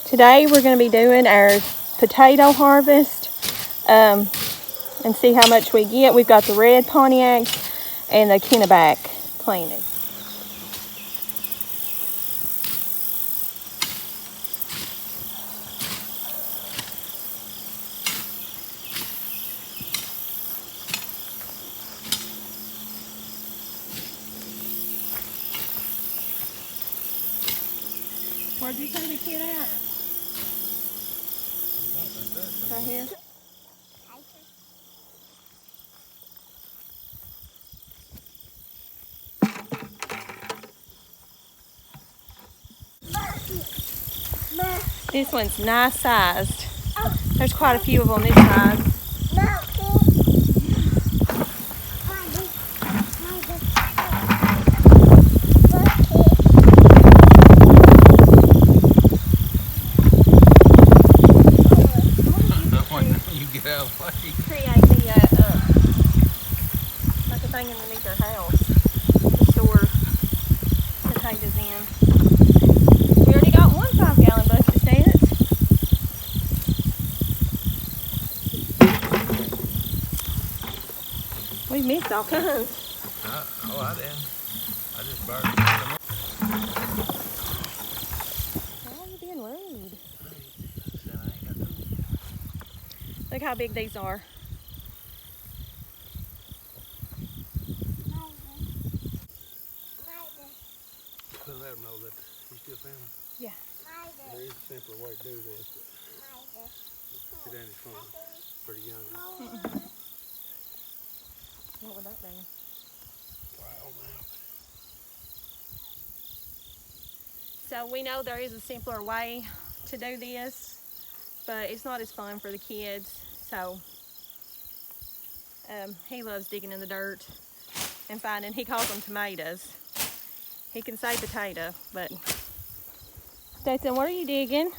Today we're going to be doing our potato harvest and see how much we get. We've got the red Pontiacs and the Kennebec planted. Where'd you say the kid at? Right here. This one's nice sized. There's quite a few of them this size. Create me like a thing underneath our house to store potatoes in. We already got one 5-gallon bucket, Stance. We missed all kinds. Oh, I didn't. I just burned them. Why are you being rude? Look how big these are. Let them know that he's still filming. Yeah. There is a simpler way to do this, but sit down in front. Pretty young. What would that be? Wow, man. So we know there is a simpler way to do this, but it's not as fun for the kids. So he loves digging in the dirt and finding, he calls them tomatoes. He can say potato, but Stetson, what are you digging?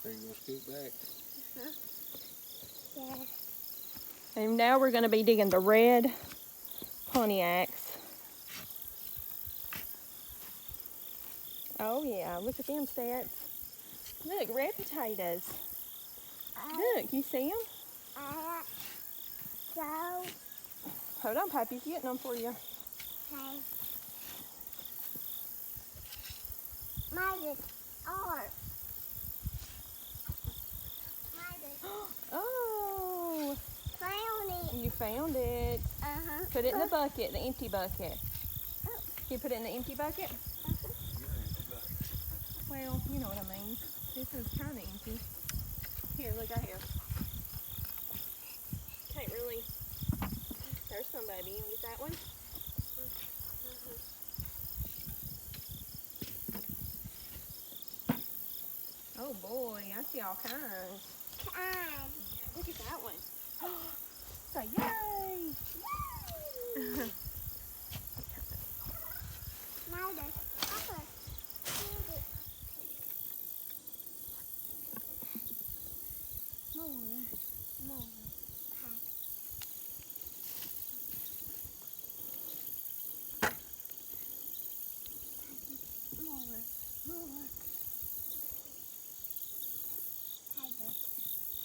Are you gonna scoot back? Yeah. And now we're going to be digging the red Pontiacs. Oh yeah, look at them, Stats. Look, red potatoes. Look, you see them? Hold on, Pappy's getting them for you. Okay. Mine is ours. Oh, Found it. you found it. Uh-huh. Put it in the bucket, the empty bucket. Oh. You put it in the empty bucket? Well, you know what I mean. This is kind of empty. Here, look out here. Can't really. There's some, baby. You want to get that one? Oh boy, I see all kinds. Look at that one. So yay! Yay! Now there's upper. More.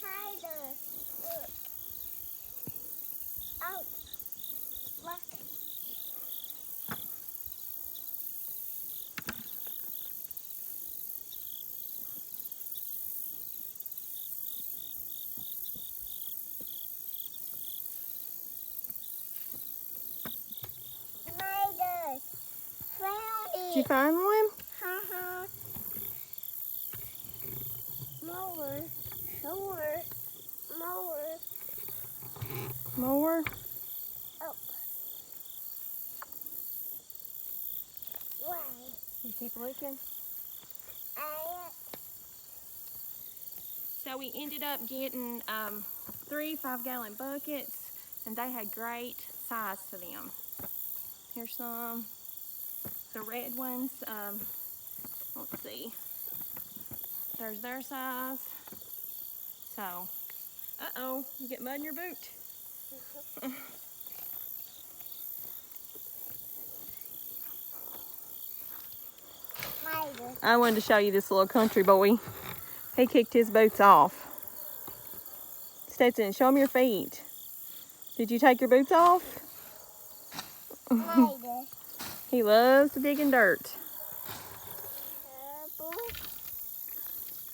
Tiger. Look. Oh. Look. Tiger. Found it. Did you find one? Uh-huh. More. More. More? Oh. Wow. You keep looking. So we ended up getting 3 5-gallon buckets, and they had great size to them. Here's some. The red ones, let's see. There's their size. So, uh-oh, you get mud in your boot. I wanted to show you this little country boy. He kicked his boots off. Stetson, show him your feet. Did you take your boots off? Later. He loves to dig in dirt.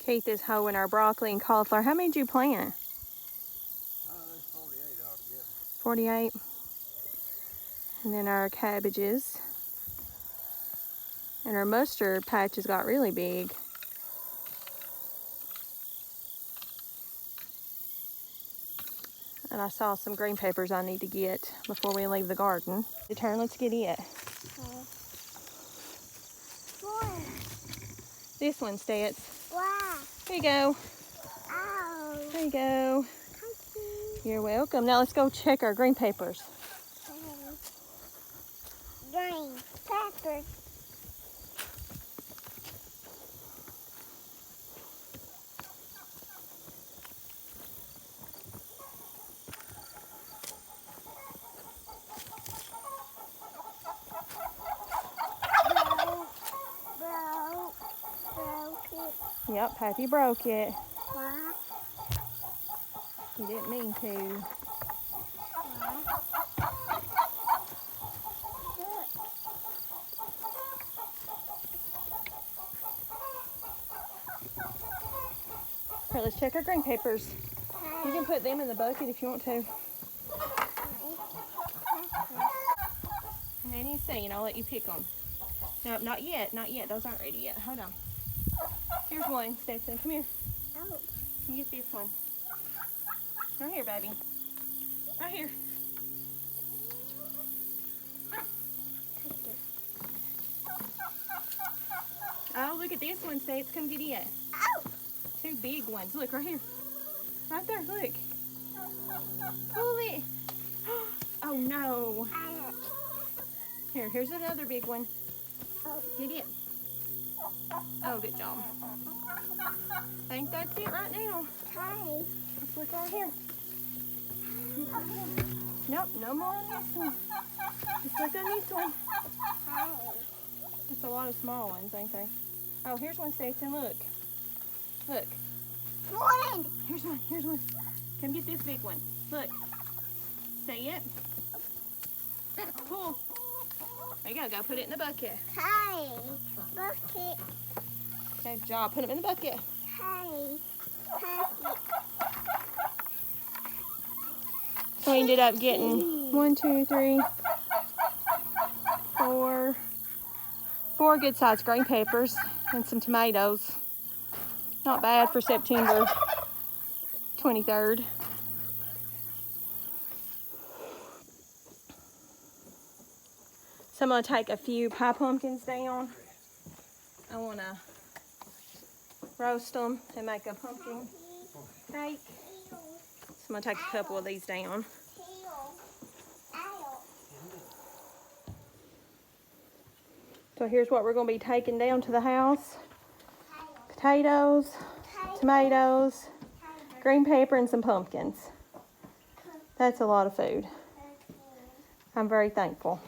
Keith is hoeing our broccoli and cauliflower. How many did you plant? There's 48 altogether. 48. And then our cabbages. And our mustard patches got really big. And I saw some green peppers I need to get before we leave the garden. Your turn, let's get it. One. This one, Stets. Wow. Here you go. Ow. There you go. Thank you. You're welcome. Now let's go check our green peppers. Green pepper. Broke it. Yep, Pappy broke it. Why? He didn't mean to. Here, let's check our green peppers. You can put them in the bucket if you want to. And then you see, and I'll let you pick them. No, not yet, not yet. Those aren't ready yet. Hold on. Here's one, Stetson. Come here. Oh. You get this one. Right here, baby. Right here. Oh, look at this one, Stets. Come get it. Ow. Two big ones. Look, right here. Right there, look. Pull it. Oh, no. Here's another big one. Oh. Get it. Oh, good job. I think that's it right now. Hey. Let's look right here. Nope, no more on this one. Let's look on this one. Hey. Just a lot of small ones, ain't they? Oh, here's one, Stetson. Look. Look. One. Here's one. Here's one. Come get this big one. Look. See it? Pull. There you go. Go put it in the bucket. Hey. Bucket. Good job. Put them in the bucket. Hey. Bucket. So we ended up getting 1, 2, 3, 4 good sized green peppers and some tomatoes. Not bad for September 23rd. So I'm going to take a few pie pumpkins down. I want to roast them and make a pumpkin cake. So I'm going to take a couple of these down. So here's what we're going to be taking down to the house. Potatoes, tomatoes, green pepper, and some pumpkins. That's a lot of food. I'm very thankful.